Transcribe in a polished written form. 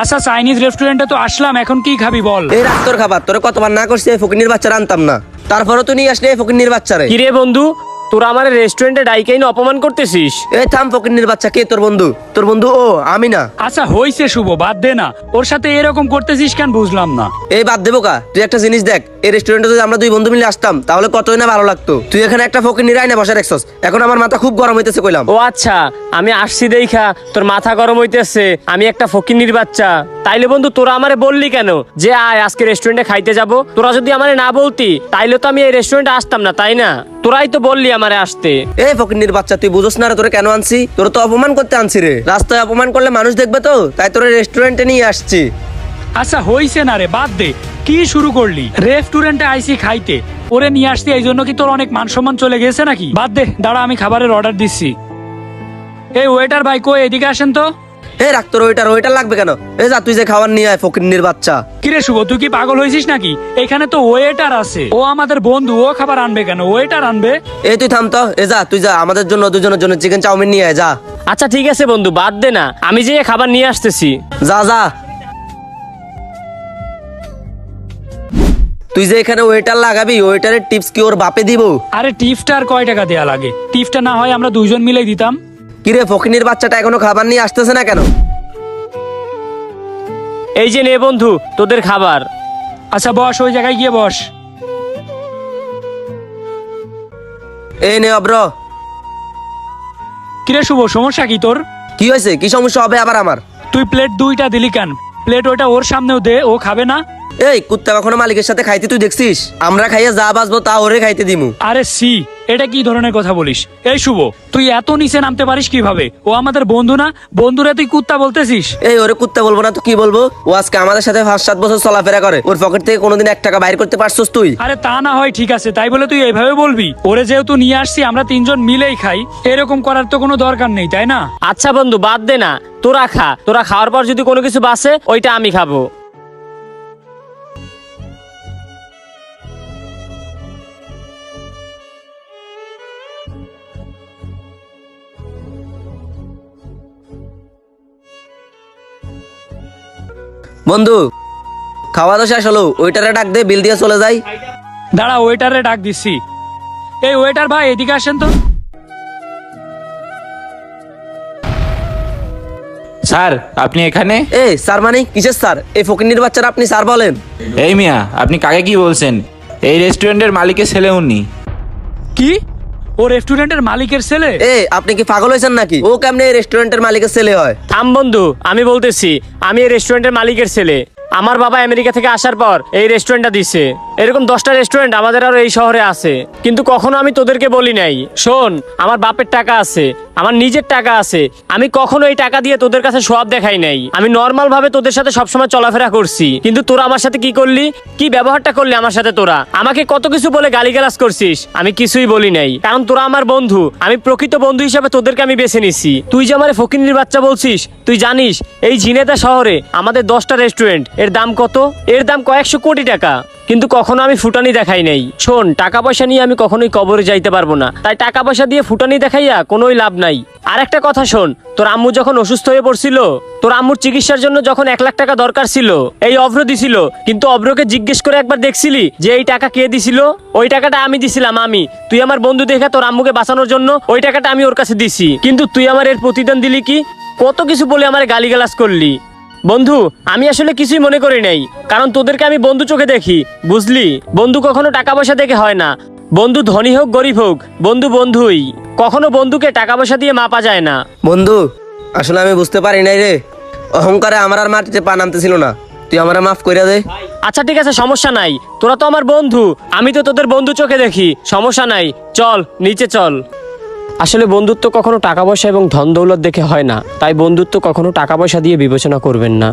আচ্ছা চাইনিজ রেস্টুরেন্টে তো আসলাম, এখন কি খাবি বল? এই রাখ তোর খাবার, তোরে কতবার না করছি এই ফকিন্নির বাচ্চারা আনতাম না, তারপরও তুই নিয়ে আসলে এই ফকিন্নির বাচ্চারে। কিরে বন্ধু, তোরা আমার রেস্টুরেন্টে ডাইকাইন অপমান করতেছিস? এই থাম ফকিন্নির বাচ্চা, কে তোর বন্ধু? তোর বন্ধু ও, আমি না। আচ্ছা হইছে শুভ, বাদ দে না, ওর সাথে এরকম করতেছিস কেন বুঝলাম না। এই বাদ দেবো কা? তুই একটা জিনিস দেখ, এই রেস্টুরেন্টে যদি আমরা দুই বন্ধু মিলে আসতাম তাহলে কতই না ভালো লাগতো। তুই এখানে একটা ফকিন্নির আইনা বসে রাখছস, এখন আমার মাথা খুব গরম হইতেছে কইলাম। ও আচ্ছা, আমি আসছি দেখা তোর মাথা গরম হইতেছে, আমি একটা ফকিন্নির বাচ্চা। তাইলে বন্ধু তোরা আমারে বললি কেন যে আয় আজকে রেস্টুরেন্টে খাইতে যাব? তোরা যদি আমারে না বলতি তাইলে তো আমি এই রেস্টুরেন্টে আসতাম না, তাই না? তোরাই তো বললি আমারে আসতে। এই ফকিন্নির বাচ্চা, তুই বুঝোস না রে তোরে কেন আনছি? তোর তো অপমান করতে আনছি রে, রাস্তায় অপমান করলে মানুষ দেখবে তো, তাই তোরে রেস্টুরেন্টে নিয়ে আসছি। আচ্ছা হইছে না রে, বাদ দে, কি শুরু করলি? রেস্টুরেন্টে আইসি খাইতে, ওরে নিয়ে আসছি, এই জন্য কি তোর অনেক মান সম্মান চলে গেছে নাকি? বাদ দে, দাঁড়া আমি খাবারের অর্ডার দিচ্ছি। এই ওয়েটার ভাই কই, এদিকে আসেন তো। এই রাখ তোর ওইটার লাগবে কেন? এই যা তুই যে খাবার নিয়ে আয় ফকিন্নির বাচ্চা। কিরে শুভ, তুই কি পাগল হয়েছিস নাকি? এখানে তো ওয়েটার আছে, ও আমাদের বন্ধু, ও খাবার আনবে কেন? ওয়েটার আনবে। এই তুই থাম তো, এ যা তুই যা, আমাদের জন্য দুজনের জন্য চিকেন চাউমিন নিয়ে আয় যা। আচ্ছা ঠিক আছে বন্ধু, বাদ দে না, আমি যে খাবার নিয়ে আসতেছি। যা যা। তুই যে এখানে ওয়েটার লাগাবি, ওয়েটারের টিপস কি ওর বাপে দিব? আরে টিপসটা আর কয় টাকা দেয়া লাগে? টিপসটা না হয় আমরা দুইজন মিলেই দিতাম। কিরে ফকিন্নির বাচ্চাটা এখনো খাবার নিয়ে আসতেছে না কেন? এই যে নে বন্ধু তোদের খাবার। আচ্ছা বস, ওই জায়গায় গিয়ে বস। এই নে অব্র। কিরে শুভ, সমস্যা কি তোর? কি হয়েছে? কি সমস্যা হবে আবার আমার? তুই প্লেট দুইটা দিলি কেন? প্লেট ওইটা ওর সামনেও দে, ও খাবে না? এই কুত্তা কখনো মালিকের সাথে খাইতে তুই দেখছিস? আমরা খাইয়ে যা বাঁচবো তা ওরে খাইতে দিমু। আরে সি, এটা কি ধরনের কথা বলিস? এই শুভ, তুই এত নিচে নামতে পারিস কিভাবে? ও আমাদের বন্ধু না? বন্ধুরা তুই কুত্তা বলতেছিস? এই ওরে কুত্তা বলবো না তো কি বলবো? ও আজকে আমাদের সাথে 5-7 বছর চলাফেরা করে, ওর পকেট থেকে কোনোদিন 1 টাকা বাইর করতে পারছস তুই? আরে তা না হয় ঠিক আছে, তাই বলে তুই এইভাবে বলবি? ওরে যেহেতু নিয়ে আসছি, আমরা তিনজন মিলেই খাই, এরকম করার তো কোনো দরকার নেই, তাই না? আচ্ছা বন্ধু বাদ দে না, তোরা খা, তোরা খাওয়ার পর যদি কোনো কিছু বাঁচে ওইটা আমি খাবো। বন্ধু খাওয়া তো শেষ হলো, ওইটারে ডাক দে, বিল দিয়ে চলে যাই। দাঁড়া, ওয়েটারে ডাক দিচ্ছি। এই ওয়েটার ভাই, এদিকে আসেন তো। স্যার আপনি এখানে? এই স্যার মানে কিসের স্যার? এই ফকিন্নির বাচ্চারা আপনি স্যার বলেন? এই মিয়া, আপনি কাকে কি বলছেন? এই রেস্টুরেন্টের মালিকের ছেলে উনি। কি? ও রেস্টুরেন্টের মালিকের ছেলে? আপনি কি পাগল হয়েছেন নাকি? ও কেমনে এই রেস্টুরেন্টের মালিকের ছেলে হয়? থাম বন্ধু, আমি বলতেছি, আমি এই রেস্টুরেন্টের মালিকের ছেলে। আমার বাবা আমেরিকা থেকে আসার পর এই রেস্টুরেন্টটা দিছে। এরকম 10টা রেস্টুরেন্ট আমাদের আরো এই শহরে আছে, কিন্তু কখনো আমি তোদেরকে বলি নাই। শোন, আমার বাপের টাকা আছে, আমার নিজের টাকা আছে, আমি কখনো এই টাকা দিয়ে তোদের কাছে সব দেখাই নাই। আমি নর্মাল ভাবে তোদের সাথে সবসময় চলাফেরা করছি, কিন্তু তোরা আমার সাথে কি করলি, কি ব্যবহারটা করলি আমার সাথে? তোরা আমাকে কত কিছু বলে গালিগালাজ করছিস, আমি কিছুই বলি নাই, কারণ তোরা আমার বন্ধু। আমি প্রকৃত বন্ধু হিসাবে তোদেরকে আমি বেছে নিছি। তুই যে আমার ফকিন্নির বাচ্চা বলছিস, তুই জানিস এই ঝিনেদা শহরে আমাদের 10টা রেস্টুরেন্ট, এর দাম কত? এর দাম কয়েকশো কোটি টাকা, কিন্তু কখনো আমি ফুটানি দেখাই নাই। শোন, টাকা পয়সা নিয়ে আমি কখনোই কবরে যাইতে পারবো না, তাই টাকা পয়সা দিয়ে ফুটানি দেখাইয়া কোনোই লাভ নাই। আর একটা কথা শোন, তোর আম্মু যখন অসুস্থ হয়ে পড়ছিল, তোর আম্মুর চিকিৎসার জন্য যখন 1 লাখ টাকা দরকার ছিল, এই অভ্র দিছিল, কিন্তু অভ্রকে জিজ্ঞেস করে একবার দেখছিলি যে এই টাকা কে দিছিল? ওই টাকাটা আমি দিছিলাম। আমি, তুই আমার বন্ধু দেখে তোর আম্মুকে বাঁচানোর জন্য ওই টাকাটা আমি ওর কাছে দিছি, কিন্তু তুই আমার এর প্রতিদান দিলি কি? কত কিছু বলে আমার গালিগালাজ করলি। বন্ধু, আমি আসলে কিছুই মনে করি নাই, কারণ তোদেরকে আমি বন্ধু চোখে দেখি, বুঝলি? বন্ধু কখনো টাকা পয়সা দেখে হয় না। বন্ধু ধনী হোক গরিব হোক, বন্ধু বন্ধুই। কখনো বন্ধুকে টাকা পয়সা দিয়ে মাপা যায় না। বন্ধু আসলে আমি বুঝতে পারি নাই রে, অহংকারে আমার আর মাটিতে পা নামতেছিল না, তুই আমারে মাফ কইরা দে। আচ্ছা ঠিক আছে, সমস্যা নাই, তোরা তো আমার বন্ধু, আমি তো তোদের বন্ধু চোখে দেখি, সমস্যা নাই, চল নিচে চল। আসলে বন্ধুত্ব কখনো টাকা পয়সা এবং ধন দৌলত দেখে হয় না, তাই বন্ধুত্ব কখনো টাকা পয়সা দিয়ে বিবেচনা করবেন না।